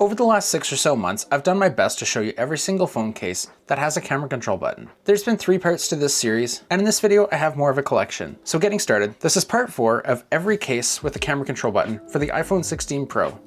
Over the last 6 or so months, I've done my best to show you every single phone case that has a camera control button. There's been 3 parts to this series, and in this video I have more of a collection. So getting started, this is part 4 of every case with a camera control button for the iPhone 16 Pro.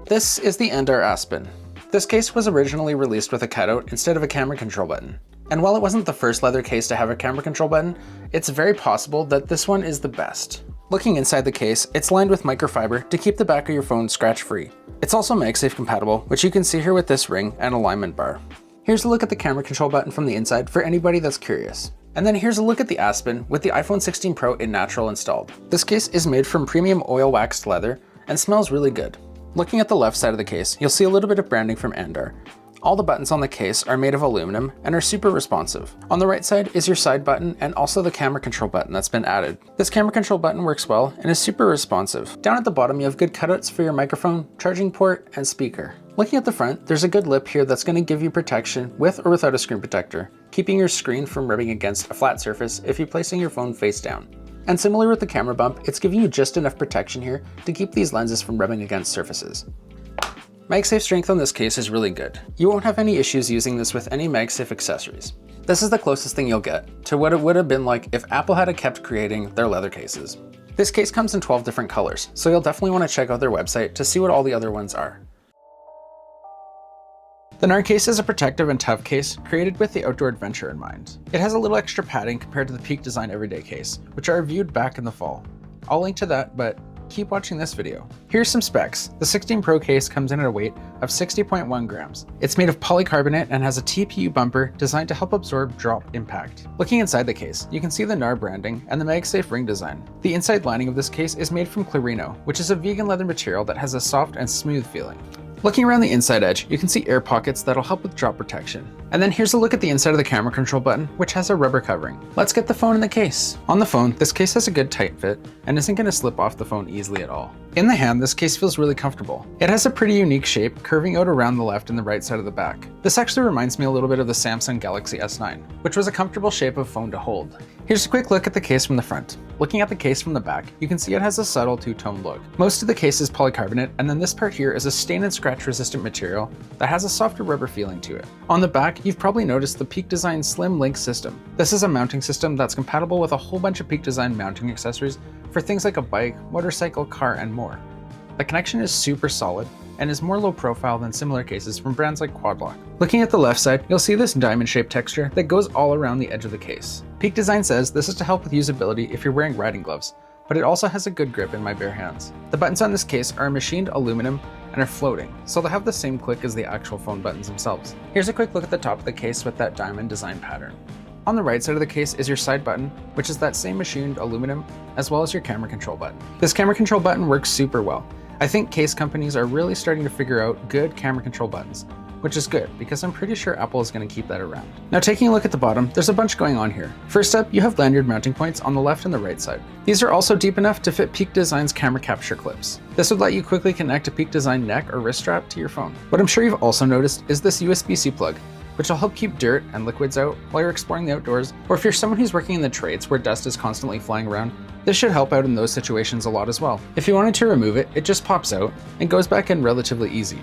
This is the Andar Aspen. This case was originally released with a cutout instead of a camera control button. And while it wasn't the first leather case to have a camera control button, it's very possible that this one is the best. Looking inside the case, it's lined with microfiber to keep the back of your phone scratch-free. It's also MagSafe compatible, which you can see here with this ring and alignment bar. Here's a look at the camera control button from the inside for anybody that's curious. And then here's a look at the Aspen with the iPhone 16 Pro in natural installed. This case is made from premium oil waxed leather and smells really good. Looking at the left side of the case, you'll see a little bit of branding from Andar. All the buttons on the case are made of aluminum and are super responsive. On the right side is your side button and also the camera control button that's been added. This camera control button works well and is super responsive. Down at the bottom you have good cutouts for your microphone, charging port, and speaker. Looking at the front, there's a good lip here that's going to give you protection with or without a screen protector, keeping your screen from rubbing against a flat surface if you're placing your phone face down. And similar with the camera bump, it's giving you just enough protection here to keep these lenses from rubbing against surfaces. MagSafe strength on this case is really good. You won't have any issues using this with any MagSafe accessories. This is the closest thing you'll get to what it would have been like if Apple had kept creating their leather cases. This case comes in 12 different colors, so you'll definitely want to check out their website to see what all the other ones are. The NAR case is a protective and tough case created with the outdoor adventure in mind. It has a little extra padding compared to the Peak Design Everyday case, which I reviewed back in the fall. I'll link to that, but keep watching this video. Here's some specs. The 16 Pro case comes in at a weight of 60.1 grams. It's made of polycarbonate and has a TPU bumper designed to help absorb drop impact. Looking inside the case, you can see the NAR branding and the MagSafe ring design. The inside lining of this case is made from Clarino, which is a vegan leather material that has a soft and smooth feeling. Looking around the inside edge, you can see air pockets that'll help with drop protection. And then here's a look at the inside of the camera control button, which has a rubber covering. Let's get the phone in the case. On the phone, this case has a good tight fit and isn't going to slip off the phone easily at all. In the hand, this case feels really comfortable. It has a pretty unique shape, curving out around the left and the right side of the back. This actually reminds me a little bit of the Samsung Galaxy S9, which was a comfortable shape of phone to hold. Here's a quick look at the case from the front. Looking at the case from the back, you can see it has a subtle two-tone look. Most of the case is polycarbonate, and then this part here is a stain and scratch resistant material that has a softer rubber feeling to it. On the back, you've probably noticed the Peak Design Slim Link system. This is a mounting system that's compatible with a whole bunch of Peak Design mounting accessories for things like a bike, motorcycle, car, and more. The connection is super solid and is more low profile than similar cases from brands like Quadlock. Looking at the left side, you'll see this diamond-shaped texture that goes all around the edge of the case. Peak Design says this is to help with usability if you're wearing riding gloves, but it also has a good grip in my bare hands. The buttons on this case are machined aluminum and are floating, so they'll have the same click as the actual phone buttons themselves. Here's a quick look at the top of the case with that diamond design pattern. On the right side of the case is your side button, which is that same machined aluminum, as well as your camera control button. This camera control button works super well. I think case companies are really starting to figure out good camera control buttons, which is good because I'm pretty sure Apple is going to keep that around. Now taking a look at the bottom, there's a bunch going on here. First up, you have lanyard mounting points on the left and the right side. These are also deep enough to fit Peak Design's camera capture clips. This would let you quickly connect a Peak Design neck or wrist strap to your phone. What I'm sure you've also noticed is this USB-C plug, which will help keep dirt and liquids out while you're exploring the outdoors, or if you're someone who's working in the trades where dust is constantly flying around, this should help out in those situations a lot as well. If you wanted to remove it, it just pops out and goes back in relatively easy.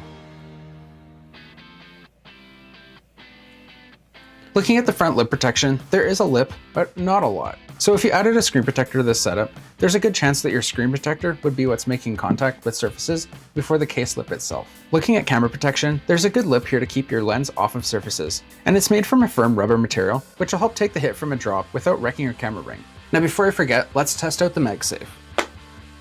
Looking at the front lip protection, there is a lip, but not a lot. So if you added a screen protector to this setup, there's a good chance that your screen protector would be what's making contact with surfaces before the case lip itself. Looking at camera protection, there's a good lip here to keep your lens off of surfaces, and it's made from a firm rubber material, which will help take the hit from a drop without wrecking your camera ring. Now before I forget, let's test out the MagSafe.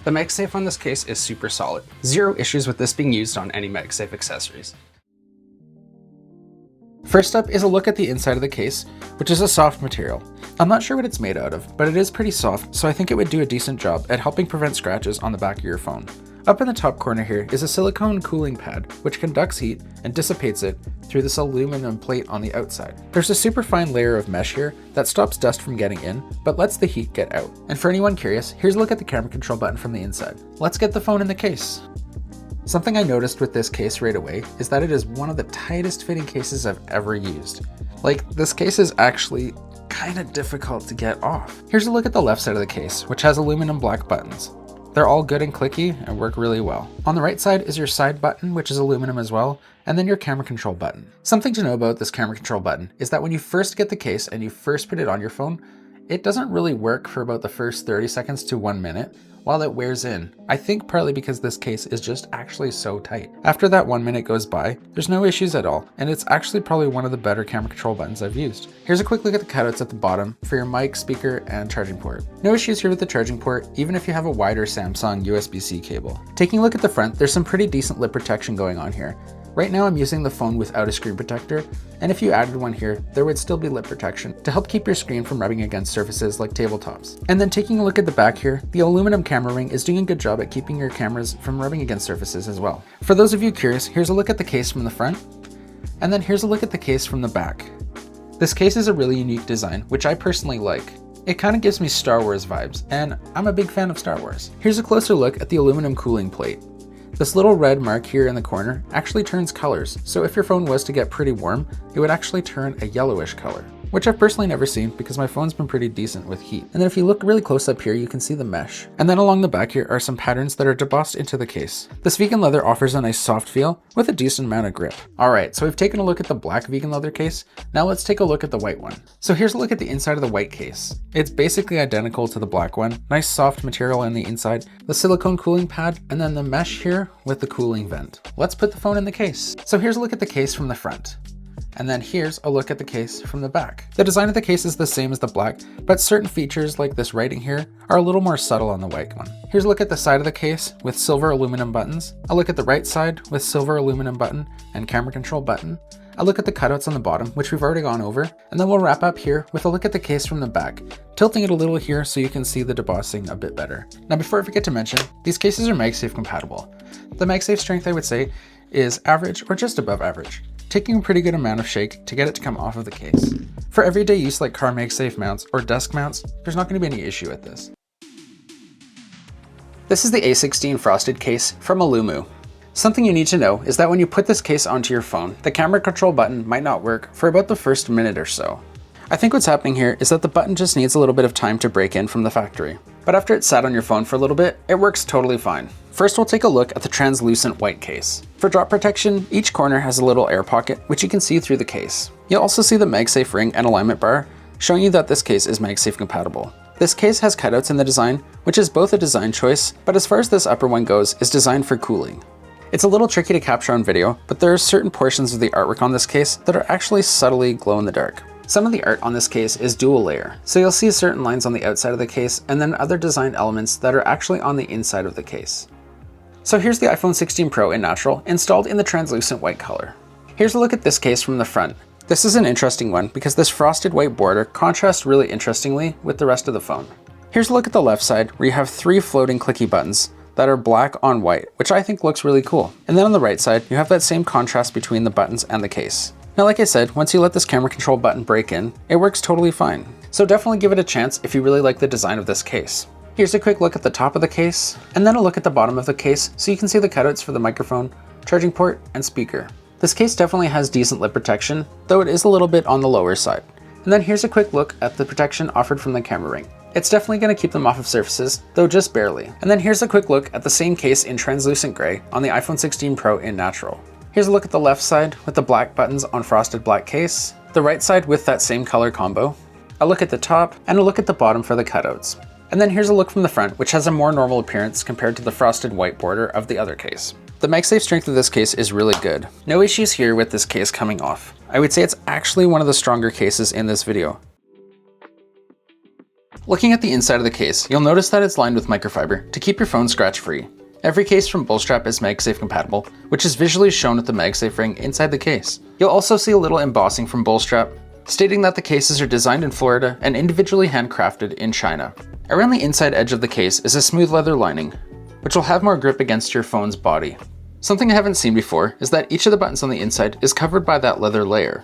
The MagSafe on this case is super solid. Zero issues with this being used on any MagSafe accessories. First up is a look at the inside of the case, which is a soft material. I'm not sure what it's made out of, but it is pretty soft, so I think it would do a decent job at helping prevent scratches on the back of your phone. Up in the top corner here is a silicone cooling pad, which conducts heat and dissipates it through this aluminum plate on the outside. There's a super fine layer of mesh here that stops dust from getting in, but lets the heat get out. And for anyone curious, here's a look at the camera control button from the inside. Let's get the phone in the case. Something I noticed with this case right away is that it is one of the tightest fitting cases I've ever used. Like, this case is actually kind of difficult to get off. Here's a look at the left side of the case, which has aluminum black buttons. They're all good and clicky and work really well. On the right side is your side button, which is aluminum as well, and then your camera control button. Something to know about this camera control button is that when you first get the case and you first put it on your phone, it doesn't really work for about the first 30 seconds to 1 minute while it wears in. I think partly because this case is just actually so tight. After that 1 minute goes by, there's no issues at all, and it's actually probably one of the better camera control buttons I've used. Here's a quick look at the cutouts at the bottom for your mic, speaker, and charging port. No issues here with the charging port, even if you have a wider Samsung USB-C cable. Taking a look at the front, there's some pretty decent lip protection going on here. Right now I'm using the phone without a screen protector, and if you added one here, there would still be lip protection to help keep your screen from rubbing against surfaces like tabletops. And then taking a look at the back here, the aluminum camera ring is doing a good job at keeping your cameras from rubbing against surfaces as well. For those of you curious, here's a look at the case from the front, and then here's a look at the case from the back. This case is a really unique design, which I personally like. It kind of gives me Star Wars vibes, and I'm a big fan of Star Wars. Here's a closer look at the aluminum cooling plate. This little red mark here in the corner actually turns colors, so if your phone was to get pretty warm, it would actually turn a yellowish color, which I've personally never seen because my phone's been pretty decent with heat. And then if you look really close up here, you can see the mesh. And then along the back here are some patterns that are debossed into the case. This vegan leather offers a nice soft feel with a decent amount of grip. Alright, so we've taken a look at the black vegan leather case. Now let's take a look at the white one. So here's a look at the inside of the white case. It's basically identical to the black one. Nice soft material on the inside, the silicone cooling pad, and then the mesh here with the cooling vent. Let's put the phone in the case. So here's a look at the case from the front. And then here's a look at the case from the back. The design of the case is the same as the black, but certain features like this writing here are a little more subtle on the white one. Here's a look at the side of the case with silver aluminum buttons. A look at the right side with silver aluminum button and camera control button. A look at the cutouts on the bottom, which we've already gone over. And then we'll wrap up here with a look at the case from the back, tilting it a little here so you can see the debossing a bit better. Now before I forget to mention, these cases are MagSafe compatible. The MagSafe strength I would say is average or just above average, taking a pretty good amount of shake to get it to come off of the case. For everyday use like car MagSafe mounts or desk mounts, there's not going to be any issue with this. This is the A16 frosted case from Alumu. Something you need to know is that when you put this case onto your phone, the camera control button might not work for about the first minute or so. I think what's happening here is that the button just needs a little bit of time to break in from the factory. But after it's sat on your phone for a little bit, it works totally fine. First, we'll take a look at the translucent white case. For drop protection, each corner has a little air pocket, which you can see through the case. You'll also see the MagSafe ring and alignment bar, showing you that this case is MagSafe compatible. This case has cutouts in the design, which is both a design choice, but as far as this upper one goes, is designed for cooling. It's a little tricky to capture on video, but there are certain portions of the artwork on this case that are actually subtly glow in the dark. Some of the art on this case is dual layer, so you'll see certain lines on the outside of the case and then other design elements that are actually on the inside of the case. So here's the iPhone 16 Pro in natural, installed in the translucent white color. Here's a look at this case from the front. This is an interesting one because this frosted white border contrasts really interestingly with the rest of the phone. Here's a look at the left side where you have 3 floating clicky buttons that are black on white, which I think looks really cool. And then on the right side, you have that same contrast between the buttons and the case. Now, like I said, once you let this camera control button break in, it works totally fine. So definitely give it a chance if you really like the design of this case. Here's a quick look at the top of the case, and then a look at the bottom of the case so you can see the cutouts for the microphone, charging port, and speaker. This case definitely has decent lip protection, though it is a little bit on the lower side. And then here's a quick look at the protection offered from the camera ring. It's definitely going to keep them off of surfaces, though just barely. And then here's a quick look at the same case in translucent gray on the iPhone 16 Pro in natural. Here's a look at the left side with the black buttons on frosted black case, the right side with that same color combo, a look at the top, and a look at the bottom for the cutouts. And then here's a look from the front, which has a more normal appearance compared to the frosted white border of the other case. The MagSafe strength of this case is really good. No issues here with this case coming off. I would say it's actually one of the stronger cases in this video. Looking at the inside of the case, you'll notice that it's lined with microfiber to keep your phone scratch-free. Every case from Bullstrap is MagSafe compatible, which is visually shown with the MagSafe ring inside the case. You'll also see a little embossing from Bullstrap, stating that the cases are designed in Florida and individually handcrafted in China. Around the inside edge of the case is a smooth leather lining, which will have more grip against your phone's body. Something I haven't seen before is that each of the buttons on the inside is covered by that leather layer.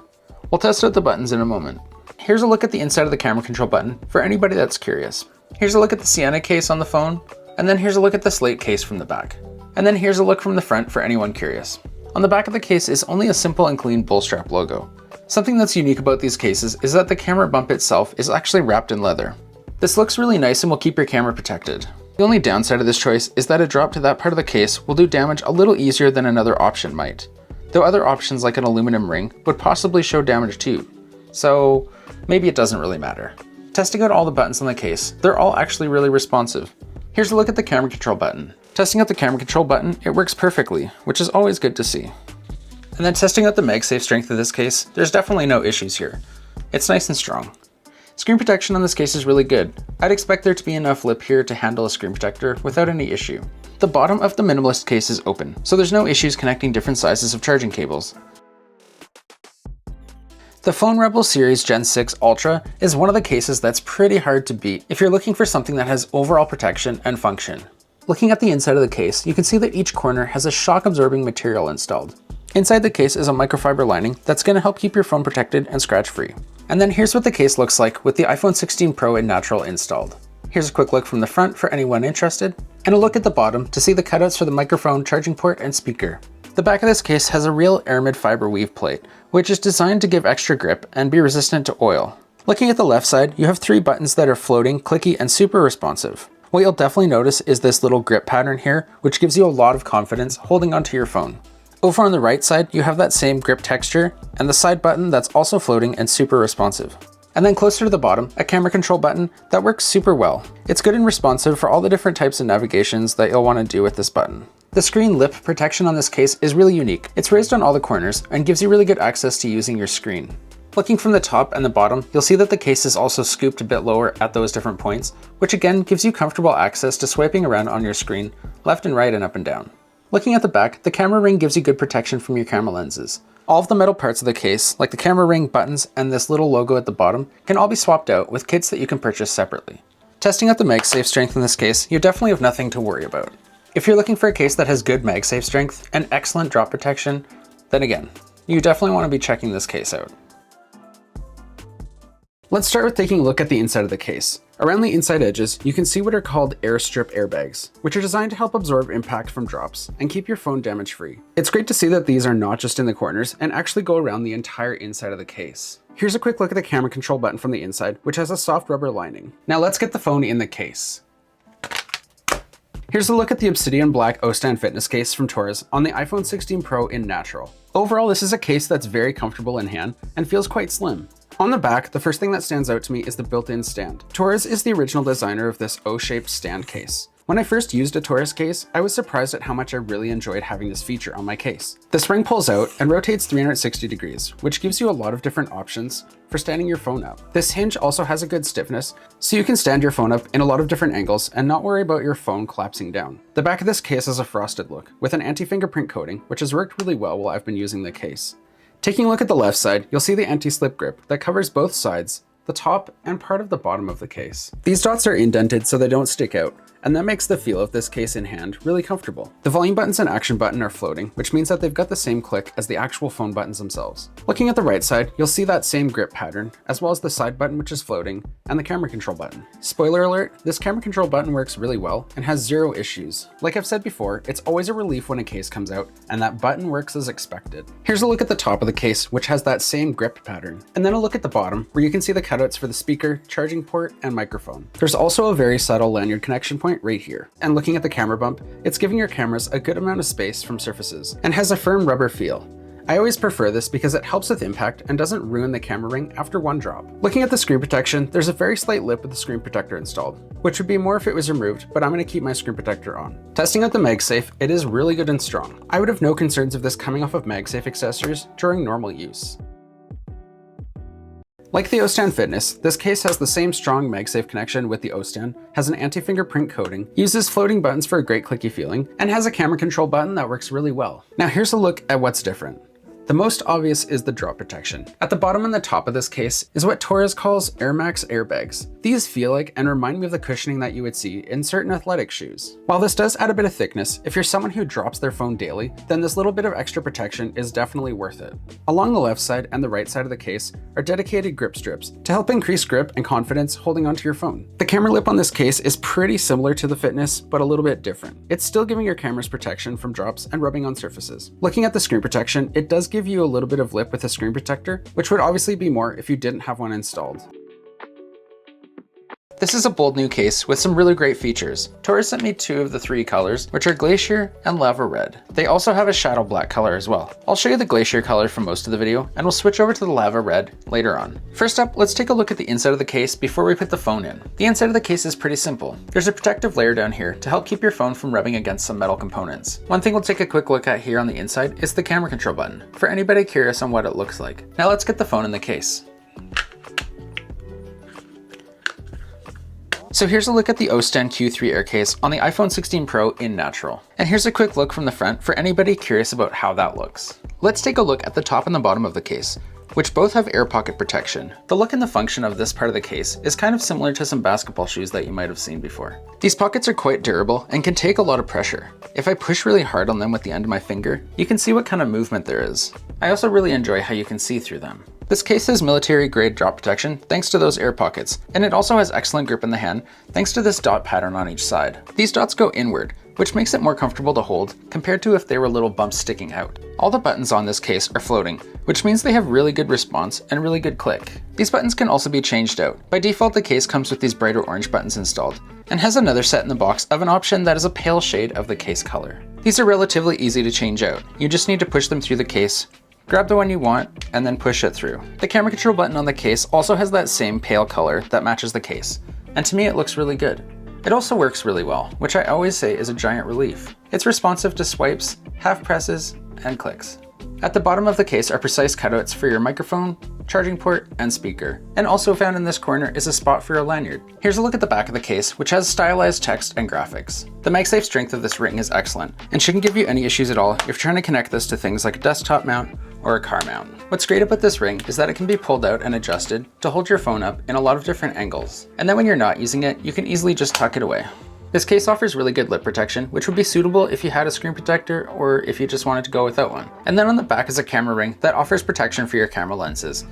We'll test out the buttons in a moment. Here's a look at the inside of the camera control button for anybody that's curious. Here's a look at the Sienna case on the phone, and then here's a look at the Slate case from the back. And then here's a look from the front for anyone curious. On the back of the case is only a simple and clean Bullstrap logo. Something that's unique about these cases is that the camera bump itself is actually wrapped in leather. This looks really nice and will keep your camera protected. The only downside of this choice is that a drop to that part of the case will do damage a little easier than another option might, though other options like an aluminum ring would possibly show damage too, so maybe it doesn't really matter. Testing out all the buttons on the case, they're all actually really responsive. Here's a look at the camera control button. Testing out the camera control button, it works perfectly, which is always good to see. And then testing out the MagSafe strength of this case, there's definitely no issues here. It's nice and strong. Screen protection on this case is really good. I'd expect there to be enough lip here to handle a screen protector without any issue. The bottom of the minimalist case is open, so there's no issues connecting different sizes of charging cables. The Phone Rebel Series Gen 6 Ultra is one of the cases that's pretty hard to beat if you're looking for something that has overall protection and function. Looking at the inside of the case, you can see that each corner has a shock-absorbing material installed. Inside the case is a microfiber lining that's going to help keep your phone protected and scratch-free. And then here's what the case looks like with the iPhone 16 Pro in natural installed. Here's a quick look from the front for anyone interested, and a look at the bottom to see the cutouts for the microphone, charging port, and speaker. The back of this case has a real aramid fiber weave plate, which is designed to give extra grip and be resistant to oil. Looking at the left side, you have 3 buttons that are floating, clicky, and super responsive. What you'll definitely notice is this little grip pattern here, which gives you a lot of confidence holding onto your phone. Over on the right side, you have that same grip texture, and the side button that's also floating and super responsive. And then closer to the bottom, a camera control button that works super well. It's good and responsive for all the different types of navigations that you'll want to do with this button. The screen lip protection on this case is really unique. It's raised on all the corners and gives you really good access to using your screen. Looking from the top and the bottom, you'll see that the case is also scooped a bit lower at those different points, which again gives you comfortable access to swiping around on your screen, left and right and up and down. Looking at the back, the camera ring gives you good protection from your camera lenses. All of the metal parts of the case, like the camera ring, buttons, and this little logo at the bottom, can all be swapped out with kits that you can purchase separately. Testing out the MagSafe strength in this case, you definitely have nothing to worry about. If you're looking for a case that has good MagSafe strength and excellent drop protection, then again, you definitely want to be checking this case out. Let's start with taking a look at the inside of the case. Around the inside edges, you can see what are called airstrip airbags, which are designed to help absorb impact from drops and keep your phone damage-free. It's great to see that these are not just in the corners and actually go around the entire inside of the case. Here's a quick look at the camera control button from the inside, which has a soft rubber lining. Now let's get the phone in the case. Here's a look at the Obsidian Black O-Stand Fitness case from Torres on the iPhone 16 Pro in natural. Overall, this is a case that's very comfortable in hand and feels quite slim. On the back, the first thing that stands out to me is the built-in stand. Torres is the original designer of this O-shaped stand case. When I first used a Torres case, I was surprised at how much I really enjoyed having this feature on my case. The spring pulls out and rotates 360 degrees, which gives you a lot of different options for standing your phone up. This hinge also has a good stiffness, so you can stand your phone up in a lot of different angles and not worry about your phone collapsing down. The back of this case has a frosted look, with an anti-fingerprint coating, which has worked really well while I've been using the case. Taking a look at the left side, you'll see the anti-slip grip that covers both sides, the top and part of the bottom of the case. These dots are indented so they don't stick out, and that makes the feel of this case in hand really comfortable. The volume buttons and action button are floating, which means that they've got the same click as the actual phone buttons themselves. Looking at the right side, you'll see that same grip pattern, as well as the side button which is floating, and the camera control button. Spoiler alert, this camera control button works really well and has zero issues. Like I've said before, it's always a relief when a case comes out, and that button works as expected. Here's a look at the top of the case, which has that same grip pattern, and then a look at the bottom, where you can see the cutouts for the speaker, charging port, and microphone. There's also a very subtle lanyard connection point right here. And looking at the camera bump, it's giving your cameras a good amount of space from surfaces and has a firm rubber feel. I always prefer this because it helps with impact and doesn't ruin the camera ring after one drop. Looking at the screen protection, there's a very slight lip with the screen protector installed, which would be more if it was removed, but I'm going to keep my screen protector on. Testing out the MagSafe, it is really good and strong. I would have no concerns of this coming off of MagSafe accessories during normal use. Like the O-Stand Fitness, this case has the same strong MagSafe connection with the O-Stand, has an anti-fingerprint coating, uses floating buttons for a great clicky feeling, and has a camera control button that works really well. Now here's a look at what's different. The most obvious is the drop protection. At the bottom and the top of this case is what Torres calls Air Max airbags. These feel like and remind me of the cushioning that you would see in certain athletic shoes. While this does add a bit of thickness, if you're someone who drops their phone daily, then this little bit of extra protection is definitely worth it. Along the left side and the right side of the case are dedicated grip strips to help increase grip and confidence holding onto your phone. The camera lip on this case is pretty similar to the Fitness, but a little bit different. It's still giving your cameras protection from drops and rubbing on surfaces. Looking at the screen protection, it does give you a little bit of lip with a screen protector, which would obviously be more if you didn't have one installed. This is a bold new case with some really great features. Taurus sent me 2 of the 3 colors, which are Glacier and Lava Red. They also have a shadow black color as well. I'll show you the Glacier color for most of the video, and we'll switch over to the Lava Red later on. First up, let's take a look at the inside of the case before we put the phone in. The inside of the case is pretty simple. There's a protective layer down here to help keep your phone from rubbing against some metal components. One thing we'll take a quick look at here on the inside is the camera control button, for anybody curious on what it looks like. Now let's get the phone in the case. So here's a look at the OSTEN Q3 Air case on the iPhone 16 Pro in natural. And here's a quick look from the front for anybody curious about how that looks. Let's take a look at the top and the bottom of the case, which both have air pocket protection. The look and the function of this part of the case is kind of similar to some basketball shoes that you might have seen before. These pockets are quite durable and can take a lot of pressure. If I push really hard on them with the end of my finger, you can see what kind of movement there is. I also really enjoy how you can see through them. This case has military grade drop protection thanks to those air pockets, and it also has excellent grip in the hand thanks to this dot pattern on each side. These dots go inward, which makes it more comfortable to hold compared to if they were little bumps sticking out. All the buttons on this case are floating, which means they have really good response and really good click. These buttons can also be changed out. By default, the case comes with these brighter orange buttons installed, and has another set in the box of an option that is a pale shade of the case color. These are relatively easy to change out. You just need to push them through the case, grab the one you want, and then push it through. The camera control button on the case also has that same pale color that matches the case, and to me it looks really good. It also works really well, which I always say is a giant relief. It's responsive to swipes, half presses, and clicks. At the bottom of the case are precise cutouts for your microphone, charging port, and speaker. And also found in this corner is a spot for your lanyard. Here's a look at the back of the case, which has stylized text and graphics. The MagSafe strength of this ring is excellent, and shouldn't give you any issues at all if you're trying to connect this to things like a desktop mount or a car mount. What's great about this ring is that it can be pulled out and adjusted to hold your phone up in a lot of different angles. And then when you're not using it, you can easily just tuck it away. This case offers really good lip protection, which would be suitable if you had a screen protector or if you just wanted to go without one. And then on the back is a camera ring that offers protection for your camera lenses.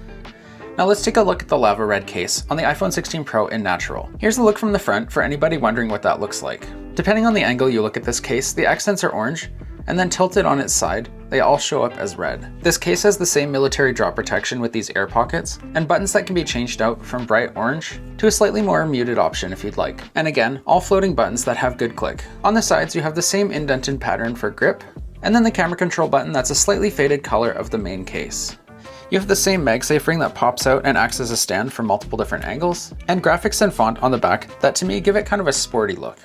Now let's take a look at the Lava Red case on the iPhone 16 Pro in natural. Here's a look from the front for anybody wondering what that looks like. Depending on the angle you look at this case, the accents are orange, and then tilted on its side, they all show up as red. This case has the same military drop protection with these air pockets, and buttons that can be changed out from bright orange to a slightly more muted option if you'd like. And again, all floating buttons that have good click. On the sides, you have the same indented pattern for grip, and then the camera control button that's a slightly faded color of the main case. You have the same MagSafe ring that pops out and acts as a stand for multiple different angles, and graphics and font on the back that to me give it kind of a sporty look.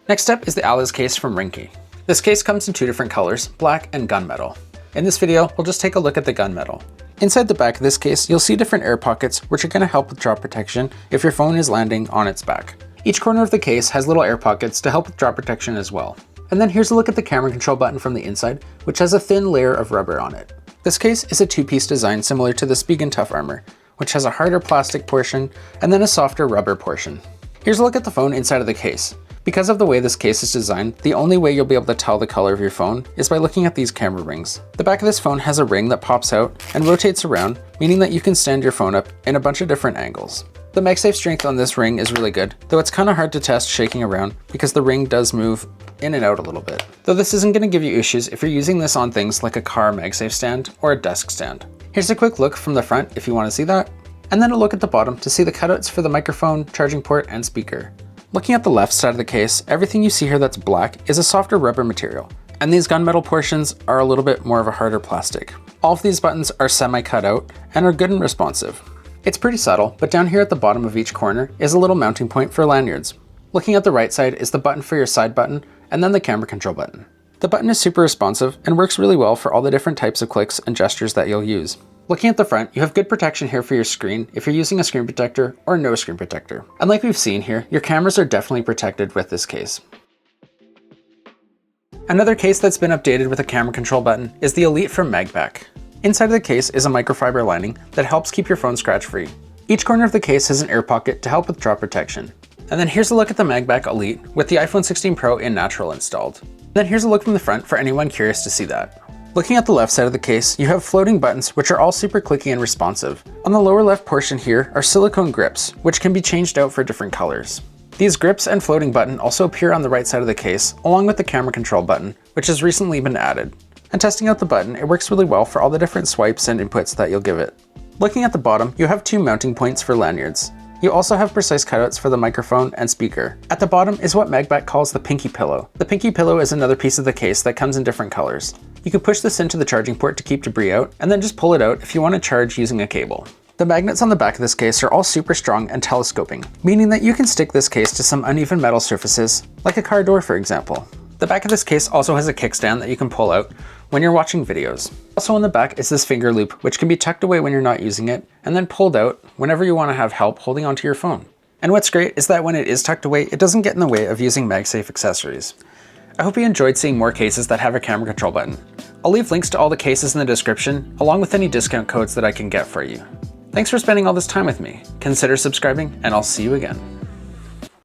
Next up is the Alice case from Ringkey. This case comes in 2 different colors, black and gunmetal. In this video, we'll just take a look at the gunmetal. Inside the back of this case, you'll see different air pockets, which are going to help with drop protection if your phone is landing on its back. Each corner of the case has little air pockets to help with drop protection as well. And then here's a look at the camera control button from the inside, which has a thin layer of rubber on it. This case is a 2-piece design similar to the Spigen Tough Armor, which has a harder plastic portion and then a softer rubber portion. Here's a look at the phone inside of the case. Because of the way this case is designed, the only way you'll be able to tell the color of your phone is by looking at these camera rings. The back of this phone has a ring that pops out and rotates around, meaning that you can stand your phone up in a bunch of different angles. The MagSafe strength on this ring is really good, though it's kind of hard to test shaking around because the ring does move in and out a little bit. Though this isn't going to give you issues if you're using this on things like a car MagSafe stand or a desk stand. Here's a quick look from the front if you want to see that, and then a look at the bottom to see the cutouts for the microphone, charging port, and speaker. Looking at the left side of the case, everything you see here that's black is a softer rubber material, and these gunmetal portions are a little bit more of a harder plastic. All of these buttons are semi-cut out and are good and responsive. It's pretty subtle, but down here at the bottom of each corner is a little mounting point for lanyards. Looking at the right side is the button for your side button, and then the camera control button. The button is super responsive and works really well for all the different types of clicks and gestures that you'll use. Looking at the front, you have good protection here for your screen if you're using a screen protector or no screen protector. And like we've seen here, your cameras are definitely protected with this case. Another case that's been updated with a camera control button is the Elite from Magpack. Inside of the case is a microfiber lining that helps keep your phone scratch-free. Each corner of the case has an air pocket to help with drop protection. And then here's a look at the Magpack Elite with the iPhone 16 Pro in natural installed. Then here's a look from the front for anyone curious to see that. Looking at the left side of the case, you have floating buttons which are all super clicky and responsive. On the lower left portion here are silicone grips, which can be changed out for different colors. These grips and floating button also appear on the right side of the case, along with the camera control button, which has recently been added. And testing out the button, it works really well for all the different swipes and inputs that you'll give it. Looking at the bottom, you have 2 mounting points for lanyards. You also have precise cutouts for the microphone and speaker. At the bottom is what Magbat calls the pinky pillow. The pinky pillow is another piece of the case that comes in different colors. You can push this into the charging port to keep debris out, and then just pull it out if you want to charge using a cable. The magnets on the back of this case are all super strong and telescoping, meaning that you can stick this case to some uneven metal surfaces, like a car door for example. The back of this case also has a kickstand that you can pull out when you're watching videos. Also on the back is this finger loop, which can be tucked away when you're not using it, and then pulled out whenever you want to have help holding onto your phone. And what's great is that when it is tucked away, it doesn't get in the way of using MagSafe accessories. I hope you enjoyed seeing more cases that have a camera control button. I'll leave links to all the cases in the description, along with any discount codes that I can get for you. Thanks for spending all this time with me. Consider subscribing, and I'll see you again.